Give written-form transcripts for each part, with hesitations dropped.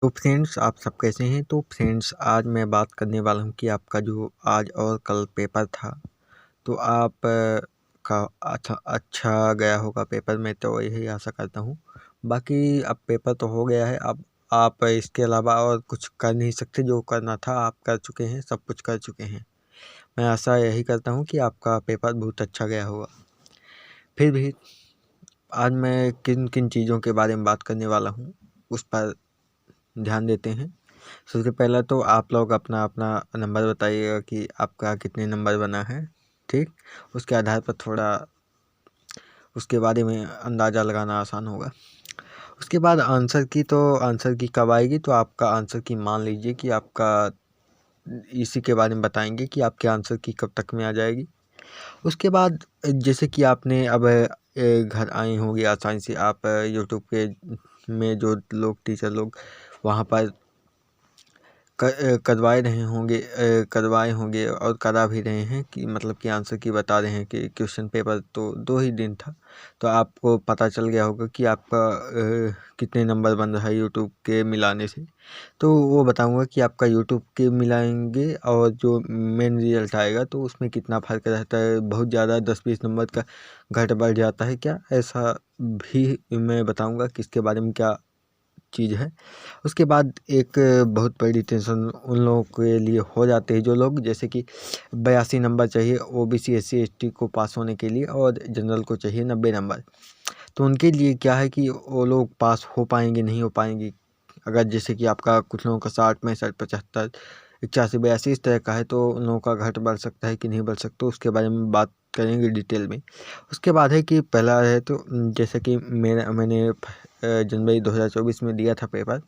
तो फ्रेंड्स, आप सब कैसे हैं। तो फ्रेंड्स, आज मैं बात करने वाला हूं कि आपका जो आज और कल पेपर था, तो आप का अच्छा गया होगा पेपर में, तो यही आशा करता हूं। बाकी अब पेपर तो हो गया है, अब आप इसके अलावा और कुछ कर नहीं सकते। जो करना था आप कर चुके हैं, सब कुछ कर चुके हैं। मैं आशा यही करता हूं कि आपका पेपर बहुत अच्छा गया होगा। फिर भी आज मैं किन किन चीज़ों के बारे में बात करने वाला हूं, उस पर ध्यान देते हैं। सबसे पहला तो आप लोग अपना अपना नंबर बताइएगा कि आपका कितने नंबर बना है, ठीक। उसके आधार पर थोड़ा उसके बारे में अंदाज़ा लगाना आसान होगा। उसके बाद आंसर की कब आएगी, तो आपका आंसर की मान लीजिए कि आपका इसी के बारे में बताएंगे कि आपके आंसर की कब तक में आ जाएगी। उसके बाद जैसे कि आपने अब घर आए होंगे, आसानी से आप यूट्यूब के में जो लोग टीचर लोग वहाँ पर करवाए होंगे और करा भी रहे हैं कि मतलब कि आंसर की बता रहे हैं कि क्वेश्चन पेपर तो 2 ही दिन था, तो आपको पता चल गया होगा कि आपका कितने नंबर बन रहा है यूट्यूब के मिलाने से। तो वो बताऊंगा कि आपका यूट्यूब के मिलाएंगे और जो मेन रिजल्ट आएगा तो उसमें कितना फ़र्क रहता है। बहुत ज़्यादा 10-20 नंबर का घट बढ़ जाता है क्या, ऐसा भी मैं बताऊंगा कि इसके बारे में क्या चीज़ है। उसके बाद एक बहुत बड़ी टेंशन उन लोगों के लिए हो जाते हैं जो लोग, जैसे कि 82 नंबर चाहिए ओबीसी एससी एसटी को पास होने के लिए और जनरल को चाहिए 90 नंबर। तो उनके लिए क्या है कि वो लोग पास हो पाएंगे नहीं हो पाएंगे। अगर जैसे कि आपका कुछ लोगों का 60 65 75 81 82 इस तरह का है, तो उन लोगों का घट बढ़ सकता है कि नहीं बढ़ सकता, उसके बारे में बात करेंगे डिटेल में। उसके बाद है कि पहला है तो जैसे कि मैंने जनवरी 2024 में दिया था पेपर।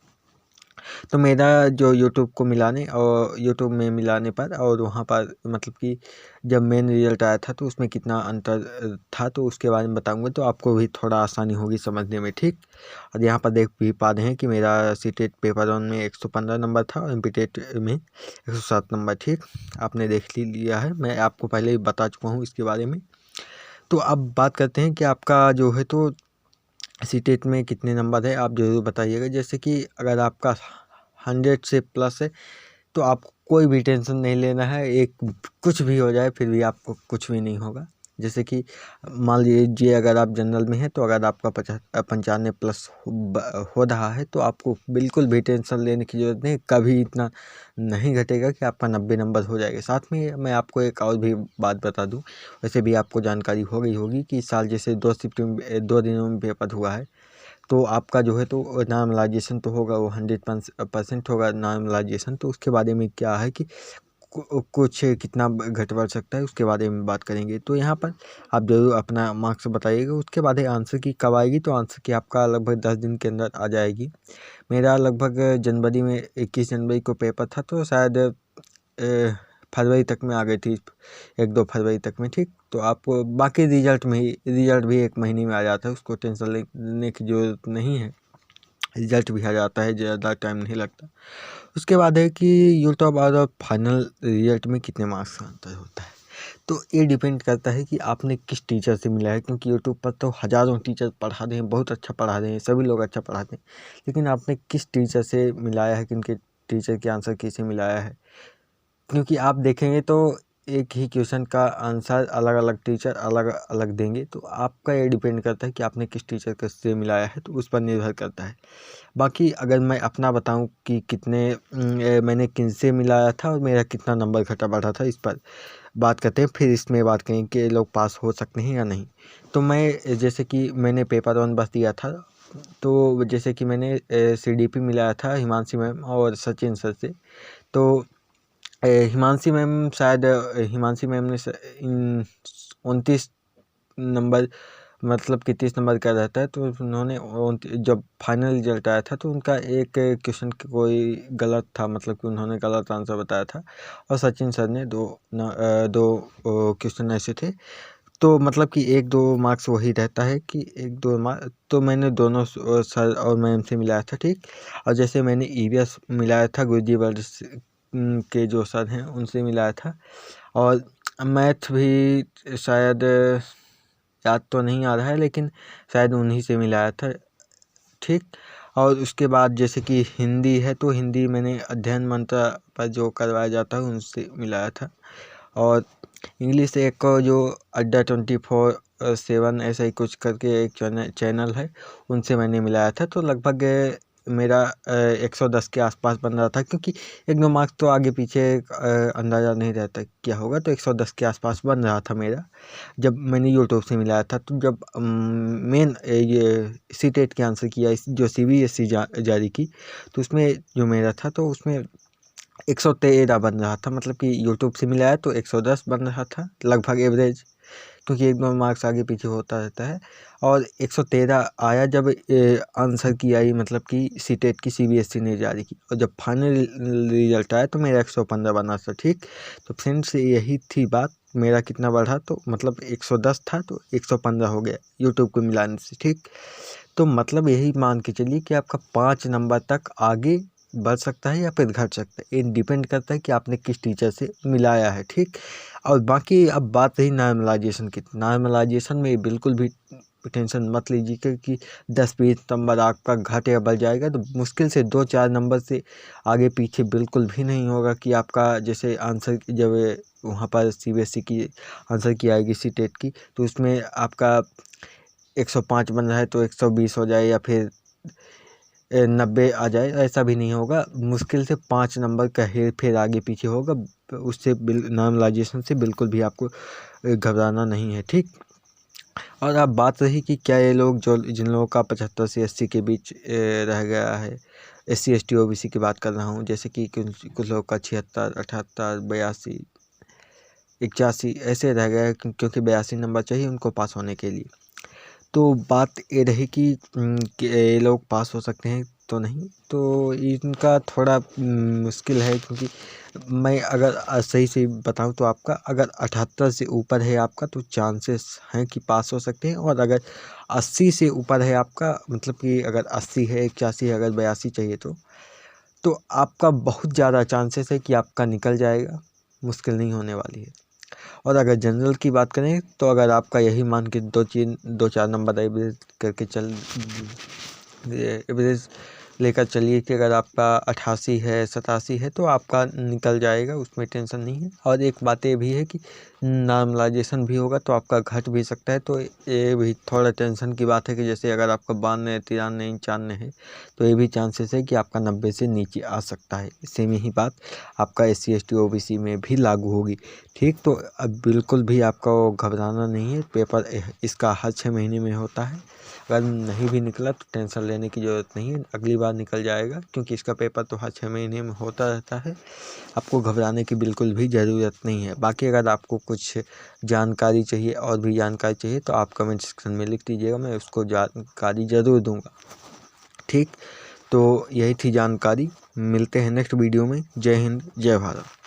तो मेरा जो यूट्यूब को मिलाने और यूट्यूब में मिलाने पर और वहाँ पर मतलब कि जब मेन रिजल्ट आया था तो उसमें कितना अंतर था, तो उसके बारे में बताऊंगा, तो आपको भी थोड़ा आसानी होगी समझने में, ठीक। और यहाँ पर देख भी पा रहे हैं कि मेरा सीटेट पेपर 1 में 115 नंबर था और एमपीटेट में 107 नंबर, ठीक। आपने देख लिया है, मैं आपको पहले ही बता चुका हूँ इसके बारे में। तो अब बात करते हैं कि आपका जो है तो सीटेट में कितने नंबर है, आप ज़रूर बताइएगा। जैसे कि अगर आपका 100 से प्लस है तो आपको कोई भी टेंशन नहीं लेना है। एक कुछ भी हो जाए फिर भी आपको कुछ भी नहीं होगा। जैसे कि मान लीजिए अगर आप जनरल में हैं तो अगर आपका 95 प्लस हो रहा है तो आपको बिल्कुल भी टेंशन लेने की ज़रूरत नहीं। कभी इतना नहीं घटेगा कि आपका 90 नंबर हो जाएगा। साथ में मैं आपको एक और भी बात बता दूं, वैसे भी आपको जानकारी हो गई होगी कि इस साल जैसे 2 दिनों में पेपर हुआ है, तो आपका जो है तो नॉर्मलाइजेशन तो होगा, वो 100% होगा नॉर्मलाइजेशन। तो उसके बारे में क्या है कि कुछ कितना घट बढ़ सकता है उसके बारे में बात करेंगे। तो यहाँ पर आप ज़रूर अपना मार्क्स बताइएगा। उसके बाद है आंसर की कब आएगी, तो आंसर की आपका लगभग 10 दिन के अंदर आ जाएगी। मेरा लगभग जनवरी में 21 जनवरी को पेपर था, तो शायद फरवरी तक में आ गई थी, 1-2 फरवरी तक में, ठीक। तो आपको बाकी रिजल्ट भी 1 महीने में आ जाता है, उसको टेंशन लेने की ज़रूरत नहीं है। रिजल्ट भी आ जाता है, ज़्यादा टाइम नहीं लगता। उसके बाद है कि यूट्यूब और फाइनल रिजल्ट में कितने मार्क्स का अंतर होता है, तो ये डिपेंड करता है कि आपने किस टीचर से मिला है। क्योंकि यूट्यूब पर तो हज़ारों टीचर पढ़ा रहे हैं, बहुत अच्छा पढ़ा रहे हैं, सभी लोग अच्छा पढ़ाते हैं, लेकिन आपने किस टीचर से मिलाया है, किनके टीचर के आंसर कैसे मिलाया है। क्योंकि आप देखेंगे तो एक ही क्वेश्चन का आंसर अलग अलग टीचर अलग अलग देंगे, तो आपका ये डिपेंड करता है कि आपने किस टीचर के से मिलाया है, तो उस पर निर्भर करता है। बाकी अगर मैं अपना बताऊं कि मैंने किनसे मिलाया था और मेरा कितना नंबर घटा बढ़ा था, इस पर बात करते हैं। फिर इसमें बात करें कि लोग पास हो सकते हैं या नहीं। तो मैं जैसे कि मैंने पेपर 1 बस दिया था, तो जैसे कि मैंने सीडीपी मिलाया था हिमांशी मैम और सचिन सर से। तो हिमांशी मैम ने 29 नंबर मतलब कि 30 नंबर का रहता है, तो उन्होंने जब फाइनल रिजल्ट आया था तो उनका एक क्वेश्चन कोई गलत था, मतलब कि उन्होंने गलत आंसर बताया था। और सचिन सर ने दो क्वेश्चन ऐसे थे, तो मतलब कि 1-2 मार्क्स वही रहता है कि 1-2 मार्क्स। तो मैंने दोनों सर और मैम से मिलाया था, ठीक। और जैसे मैंने ईवीएस मिलाया था, गुरुजी वर्ल्ड के जो सर हैं उनसे मिलाया था। और मैथ भी शायद याद तो नहीं आ रहा है, लेकिन शायद उन्हीं से मिलाया था, ठीक। और उसके बाद जैसे कि हिंदी है तो हिंदी मैंने अध्ययन मंत्र पर जो करवाया जाता है उनसे मिलाया था। और इंग्लिश एक जो अड्डा 24/7 ऐसा ही कुछ करके एक चैनल है, उनसे मैंने मिलाया था। तो लगभग मेरा 110 के आसपास बन रहा था, क्योंकि 1-2 मार्क्स तो आगे पीछे अंदाज़ा नहीं रहता क्या होगा। तो 110 के आसपास बन रहा था मेरा, जब मैंने यूट्यूब से मिलाया था। तो जब मेन ये सीटेट के आंसर किया जो CBSE जारी की, तो उसमें जो मेरा था तो उसमें 113 बन रहा था। मतलब कि यूट्यूब से मिलाया तो 110 बन रहा था लगभग एवरेज, क्योंकि 1-2 मार्क्स आगे पीछे होता रहता है। और 113 आया जब आंसर की आई, मतलब कि सीटेट की CBSE ने जारी की। और जब फाइनल रिजल्ट आया तो मेरा 115 बना था। ठीक, तो फ्रेंड्स यही थी बात। मेरा कितना बढ़ा, तो मतलब 110 था तो 115 हो गया यूट्यूब को मिलाने से। ठीक, तो मतलब यही मान के चलिए कि आपका 5 नंबर तक आगे बढ़ सकता है या फिर घट सकता है। ये डिपेंड करता है कि आपने किस टीचर से मिलाया है। ठीक, और बाकी अब बात रही नॉर्मलाइजेशन की। नॉर्मलाइजेशन में बिल्कुल भी टेंशन मत लीजिए, क्योंकि 10-20 नंबर आपका घट या बढ़ जाएगा तो मुश्किल से 2-4 नंबर से आगे पीछे बिल्कुल भी नहीं होगा। कि आपका जैसे आंसर जब वहाँ पर CBSE की आंसर की आएगी सीटेट की, तो उसमें आपका 105 बन रहा है तो 120 हो जाए या फिर 90 आ जाए, ऐसा भी नहीं होगा। मुश्किल से 5 नंबर का हेर फेर आगे पीछे होगा। उससे नॉर्मलाइजेशन से बिल्कुल भी आपको घबराना नहीं है। ठीक, और अब बात रही कि क्या ये लोग जिन लोगों का 75 से 80 के बीच रह गया है, SC ST OBC की बात कर रहा हूँ, जैसे कि कुछ लोगों का 76, 78, 82, 81 ऐसे रह गया है, क्योंकि 82 नंबर चाहिए उनको पास होने के लिए। तो बात ये रही कि ये लोग पास हो सकते हैं तो नहीं, तो इनका थोड़ा मुश्किल है। क्योंकि मैं अगर सही से बताऊं तो आपका अगर 78 से ऊपर है आपका तो चांसेस हैं कि पास हो सकते हैं। और अगर 80 से ऊपर है आपका, मतलब कि अगर 80 है, 81 है, अगर 82 चाहिए तो आपका बहुत ज़्यादा चांसेस है कि आपका निकल जाएगा, मुश्किल नहीं होने वाली है। और अगर जनरल की बात करें तो अगर आपका यही मान के 2-4 नंबर एवरेज करके एवरेज लेकर चलिए कि अगर आपका 88 है, 87 है तो आपका निकल जाएगा, उसमें टेंशन नहीं है। और एक बात ये भी है कि नॉर्मलाइजेशन भी होगा तो आपका घट भी सकता है। तो ये भी थोड़ा टेंशन की बात है कि जैसे अगर आपका 92, 93, 95 है तो ये भी चांसेस है कि आपका 90 से नीचे आ सकता है। सेम यही बात आपका SC ST OBC में भी लागू होगी। ठीक, तो अब बिल्कुल भी आपको घबराना नहीं है। पेपर इसका हर 6 महीने में होता है। अगर नहीं भी निकला तो टेंशन लेने की ज़रूरत नहीं है, अगली बार निकल जाएगा, क्योंकि इसका पेपर तो हर 6 महीने में होता रहता है। आपको घबराने की बिल्कुल भी ज़रूरत नहीं है। बाकी अगर आपको कुछ जानकारी चाहिए, और भी जानकारी चाहिए, तो आप कमेंट सेक्शन में लिख दीजिएगा, मैं उसको जानकारी ज़रूर दूँगा। ठीक, तो यही थी जानकारी। मिलते हैं नेक्स्ट वीडियो में। जय हिंद, जय भारत।